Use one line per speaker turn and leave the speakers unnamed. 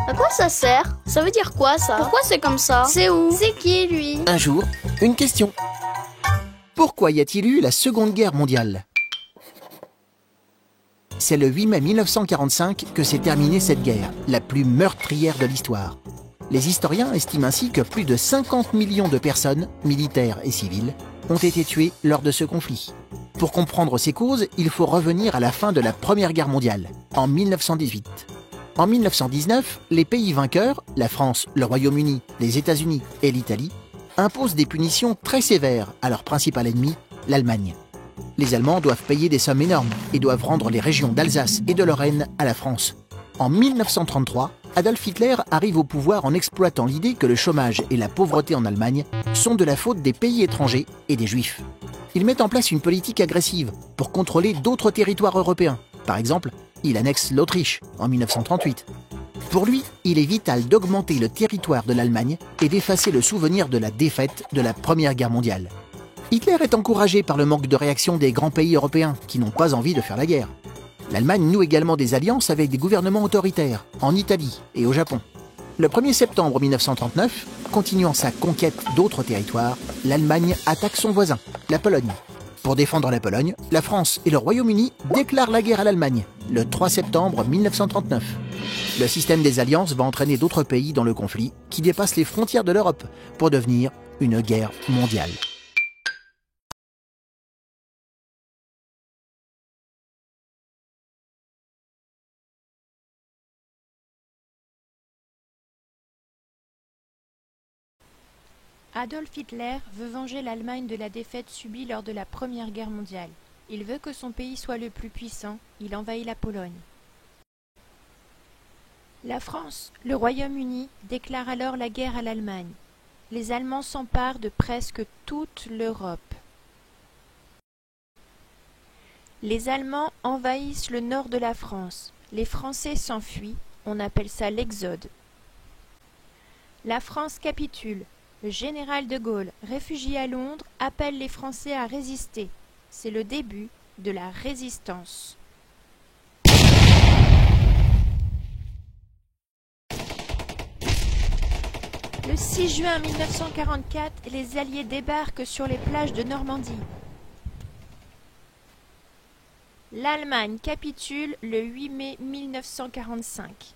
À quoi ça sert? Ça veut dire quoi ça? Pourquoi c'est comme ça? C'est où? C'est qui lui?
Un jour, une question. Pourquoi y a-t-il eu la Seconde Guerre mondiale? C'est le 8 mai 1945 que s'est terminée cette guerre, la plus meurtrière de l'histoire. Les historiens estiment ainsi que plus de 50 millions de personnes, militaires et civiles, ont été tuées lors de ce conflit. Pour comprendre ces causes, il faut revenir à la fin de la Première Guerre mondiale, en 1918. En 1919, les pays vainqueurs, la France, le Royaume-Uni, les États-Unis et l'Italie, imposent des punitions très sévères à leur principal ennemi, l'Allemagne. Les Allemands doivent payer des sommes énormes et doivent rendre les régions d'Alsace et de Lorraine à la France. En 1933, Adolf Hitler arrive au pouvoir en exploitant l'idée que le chômage et la pauvreté en Allemagne sont de la faute des pays étrangers et des Juifs. Il met en place une politique agressive pour contrôler d'autres territoires européens. Par exemple, il annexe l'Autriche en 1938. Pour lui, il est vital d'augmenter le territoire de l'Allemagne et d'effacer le souvenir de la défaite de la Première Guerre mondiale. Hitler est encouragé par le manque de réaction des grands pays européens qui n'ont pas envie de faire la guerre. L'Allemagne noue également des alliances avec des gouvernements autoritaires, en Italie et au Japon. Le 1er septembre 1939, continuant sa conquête d'autres territoires, l'Allemagne attaque son voisin, la Pologne. Pour défendre la Pologne, la France et le Royaume-Uni déclarent la guerre à l'Allemagne, le 3 septembre 1939. Le système des alliances va entraîner d'autres pays dans le conflit qui dépassent les frontières de l'Europe pour devenir une guerre mondiale.
Adolf Hitler veut venger l'Allemagne de la défaite subie lors de la Première Guerre mondiale. Il veut que son pays soit le plus puissant, il envahit la Pologne. La France, le Royaume-Uni, déclarent alors la guerre à l'Allemagne. Les Allemands s'emparent de presque toute l'Europe. Les Allemands envahissent le nord de la France. Les Français s'enfuient, on appelle ça l'exode. La France capitule. Le général de Gaulle, réfugié à Londres, appelle les Français à résister. C'est le début de la résistance. Le 6 juin 1944, les Alliés débarquent sur les plages de Normandie. L'Allemagne capitule le 8 mai 1945.